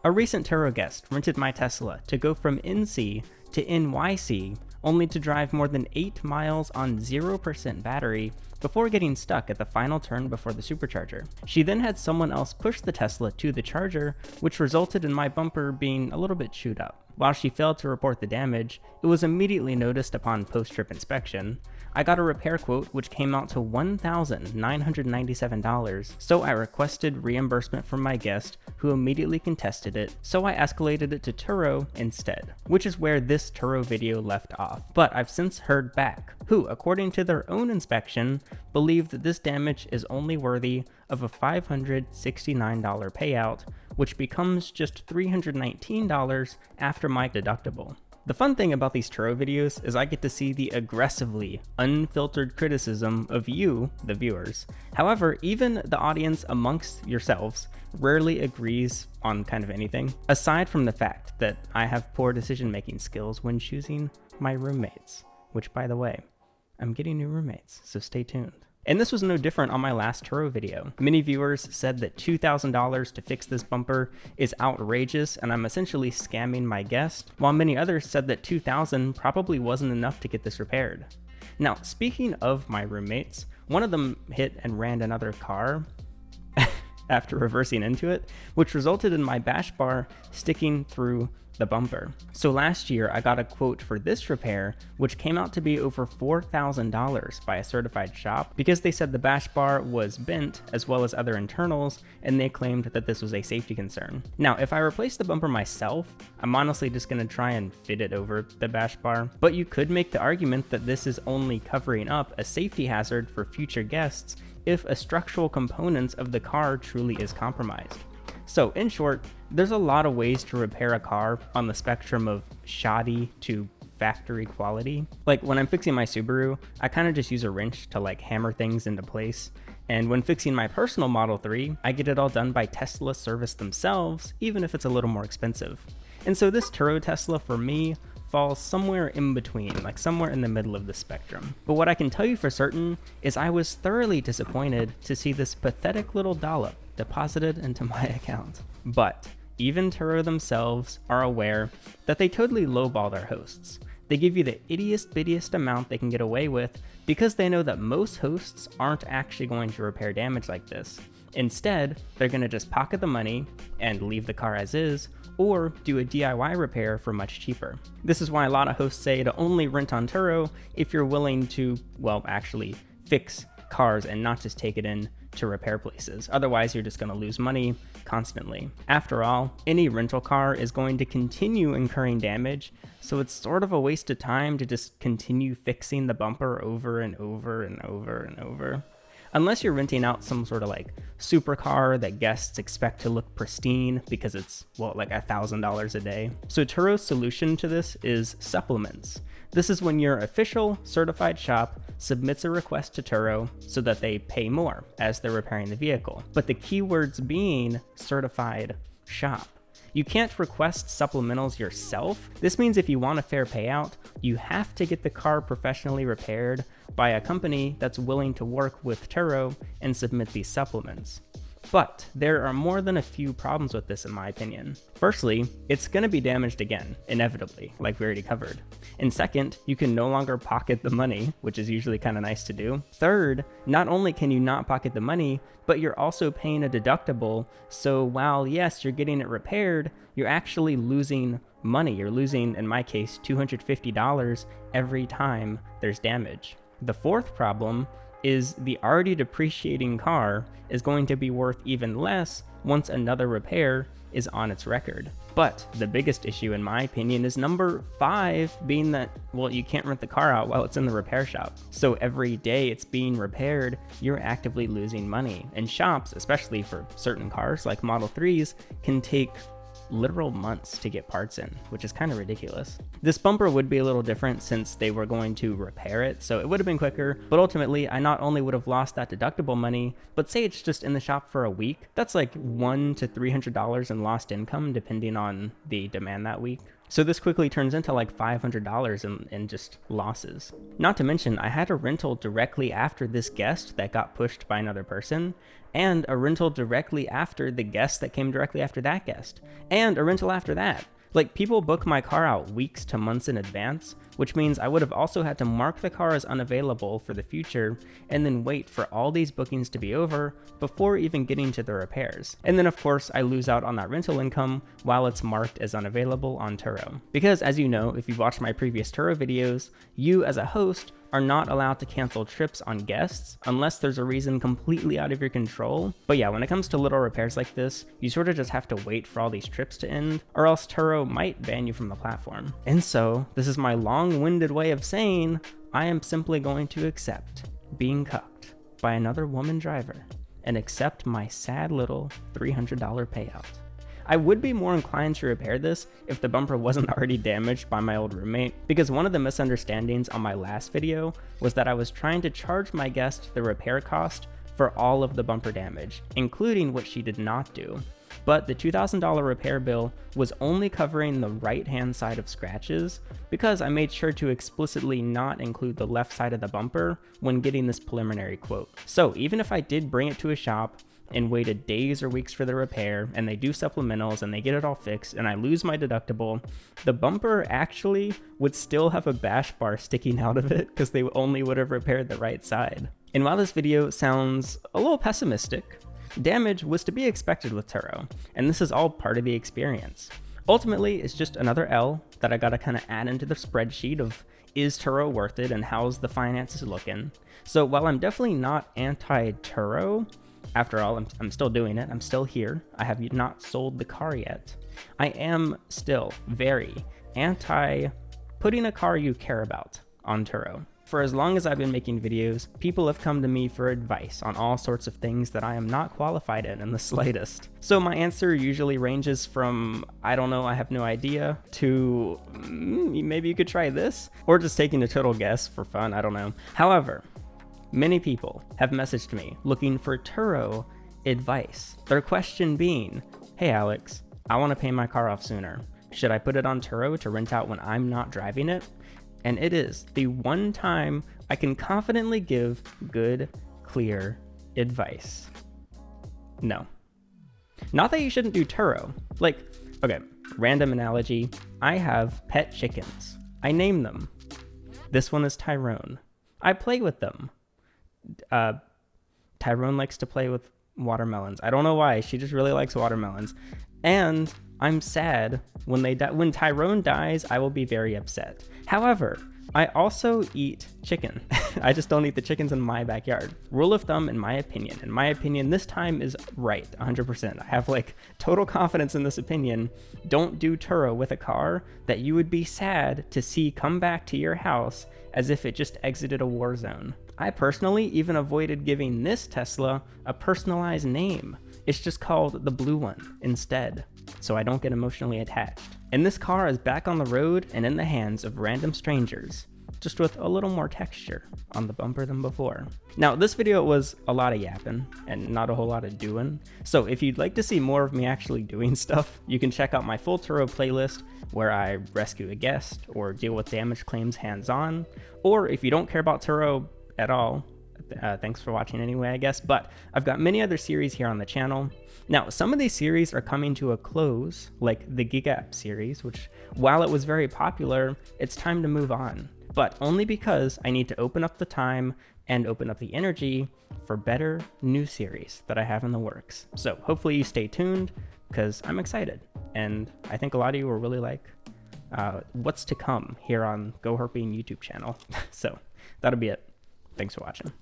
A recent Turo guest rented my Tesla to go from NC to NYC, only to drive more than 8 miles on 0% battery before getting stuck at the final turn before the supercharger. She then had someone else push the Tesla to the charger, which resulted in my bumper being a little bit chewed up. While she failed to report the damage, it was immediately noticed upon post-trip inspection. I got a repair quote which came out to $1,997, so I requested reimbursement from my guest, who immediately contested it, so I escalated it to Turo instead, which is where this Turo video left off. But I've since heard back, who, according to their own inspection, believe that this damage is only worthy of a $569 payout, which becomes just $319 after my deductible. The fun thing about these Turo videos is I get to see the aggressively unfiltered criticism of you, the viewers. However, even the audience amongst yourselves rarely agrees on kind of anything, aside from the fact that I have poor decision-making skills when choosing my roommates, which, by the way, I'm getting new roommates, so stay tuned. And this was no different on my last Turo video. Many viewers said that $2,000 to fix this bumper is outrageous and I'm essentially scamming my guest, while many others said that $2,000 probably wasn't enough to get this repaired. Now, speaking of my roommates, one of them hit and ran another car after reversing into it, which resulted in my bash bar sticking through the bumper. So last year I got a quote for this repair, which came out to be over $4,000 by a certified shop, because they said the bash bar was bent as well as other internals, and they claimed that this was a safety concern. Now, if I replace the bumper myself, I'm honestly just gonna try and fit it over the bash bar, but you could make the argument that this is only covering up a safety hazard for future guests if a structural components of the car truly is compromised. So in short, there's a lot of ways to repair a car on the spectrum of shoddy to factory quality. Like when I'm fixing my Subaru, I kind of just use a wrench to like hammer things into place. And when fixing my personal Model 3, I get it all done by Tesla service themselves, even if it's a little more expensive. And so this Turo Tesla for me falls somewhere in between, like somewhere in the middle of the spectrum. But what I can tell you for certain is I was thoroughly disappointed to see this pathetic little dollop deposited into my account. But even Turo themselves are aware that they totally lowball their hosts. They give you the ittiest bittiest amount they can get away with because they know that most hosts aren't actually going to repair damage like this. Instead, they're going to just pocket the money and leave the car as is, or do a DIY repair for much cheaper. This is why a lot of hosts say to only rent on Turo if you're willing to, well, actually fix cars and not just take it in to repair places. Otherwise, you're just going to lose money constantly. After all, any rental car is going to continue incurring damage, so it's sort of a waste of time to just continue fixing the bumper over and over and over and over. Unless you're renting out some sort of like supercar that guests expect to look pristine because it's, well, like $1,000 a day. So Turo's solution to this is supplements. This is when your official certified shop submits a request to Turo so that they pay more as they're repairing the vehicle. But the keywords being certified shop. You can't request supplementals yourself. This means if you want a fair payout, you have to get the car professionally repaired by a company that's willing to work with Turo and submit these supplements. But there are more than a few problems with this in my opinion. Firstly, it's going to be damaged again, inevitably, like we already covered. And second, you can no longer pocket the money, which is usually kind of nice to do. Third, not only can you not pocket the money, but you're also paying a deductible. So while yes, you're getting it repaired, you're actually losing money. You're losing, in my case, $250 every time there's damage. The fourth problem is the already depreciating car is going to be worth even less once another repair is on its record. But the biggest issue in my opinion is number 5, being that, well, you can't rent the car out while it's in the repair shop. So every day it's being repaired, you're actively losing money. And shops, especially for certain cars like Model 3s, can take literal months to get parts in, which is kind of ridiculous. This bumper would be a little different since they were going to repair it, so it would have been quicker, but ultimately I not only would have lost that deductible money, but say it's just in the shop for a week, that's like $100 to $300 in lost income depending on the demand that week. So this quickly turns into like $500 in just losses. Not to mention, I had a rental directly after this guest that got pushed by another person, and a rental directly after the guest that came directly after that guest, and a rental after that. Like, people book my car out weeks to months in advance, which means I would have also had to mark the car as unavailable for the future, and then wait for all these bookings to be over before even getting to the repairs. And then of course, I lose out on that rental income while it's marked as unavailable on Turo. Because as you know, if you've watched my previous Turo videos, you as a host are not allowed to cancel trips on guests unless there's a reason completely out of your control. But yeah, when it comes to little repairs like this, you sort of just have to wait for all these trips to end, or else Turo might ban you from the platform. And so, this is my long-winded way of saying, I am simply going to accept being cucked by another woman driver and accept my sad little $300 payout. I would be more inclined to repair this if the bumper wasn't already damaged by my old roommate, because one of the misunderstandings on my last video was that I was trying to charge my guest the repair cost for all of the bumper damage, including what she did not do. But the $2,000 repair bill was only covering the right-hand side of scratches because I made sure to explicitly not include the left side of the bumper when getting this preliminary quote. So even if I did bring it to a shop and waited days or weeks for the repair, and they do supplementals and they get it all fixed, and I lose my deductible, the bumper actually would still have a bash bar sticking out of it because they only would have repaired the right side. And while this video sounds a little pessimistic, damage was to be expected with Turo, and this is all part of the experience. Ultimately, it's just another L that I gotta kind of add into the spreadsheet of, is Turo worth it and how's the finances looking? So while I'm definitely not anti-Turo, after all, I'm still doing it, I'm still here, I have not sold the car yet, I am still very anti putting a car you care about on Turo. For as long as I've been making videos, people have come to me for advice on all sorts of things that I am not qualified in the slightest. So my answer usually ranges from, I don't know, I have no idea, to maybe you could try this, or just taking a total guess for fun, I don't know. However, many people have messaged me looking for Turo advice. Their question being, hey Alex, I want to pay my car off sooner. Should I put it on Turo to rent out when I'm not driving it? And it is the one time I can confidently give good, clear advice. No. Not that you shouldn't do Turo. Like, okay, random analogy. I have pet chickens. I name them. This one is Tyrone. I play with them. Tyrone likes to play with watermelons. I don't know why, she just really likes watermelons. And I'm sad when they die. When Tyrone dies, I will be very upset. However, I also eat chicken. I just don't eat the chickens in my backyard. Rule of thumb, in my opinion, this time is right, 100%. I have like total confidence in this opinion. Don't do Turo with a car that you would be sad to see come back to your house as if it just exited a war zone. I personally even avoided giving this Tesla a personalized name. It's just called the blue one instead, so I don't get emotionally attached. And this car is back on the road and in the hands of random strangers, just with a little more texture on the bumper than before. Now, this video was a lot of yapping and not a whole lot of doing, so if you'd like to see more of me actually doing stuff, you can check out my full Turo playlist where I rescue a guest or deal with damage claims hands-on, or if you don't care about Turo at all, thanks for watching anyway, I guess, but I've got many other series here on the channel. Now, some of these series are coming to a close, like the Gig App series, which, while it was very popular, it's time to move on, but only because I need to open up the time and open up the energy for better new series that I have in the works. So hopefully you stay tuned, because I'm excited, and I think a lot of you will really like what's to come here on Go Herping YouTube channel. So that'll be it. Thanks for watching.